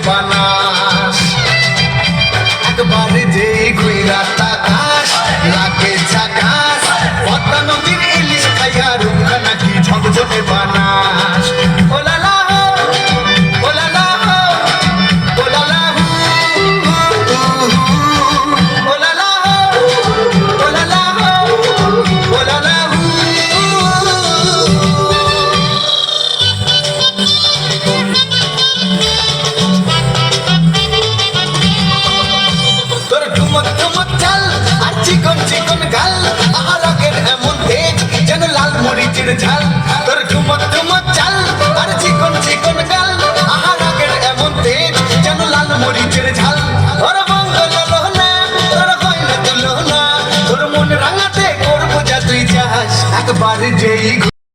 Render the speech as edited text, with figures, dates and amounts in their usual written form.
বানাস একবার যেই ঘুইরা তাকাস লাগে ঝাকাস পদ্মা নদীর ইলিশ খাইয়া রূপা নাকি ঝকঝকে বানাস ওলালা ওলালা ওলালা ওলালা ওলালা ওলালা তোর ঠুমক ঠুমক চাল আর চিকন চিকন গাল আহারাগের এমন তেজ যেন লাল মরিচের ঝাল তোর ঠুমক ঠুমক চাল আর চিকন চিকন গাল আহারাগের এমন তেজ যেন লাল মরিচের ঝাল তোর মঙ্গল লোহনা তোর গয়না তুলনা তোর মন রাঙাতে করবো যা তুই চাস একবার যেই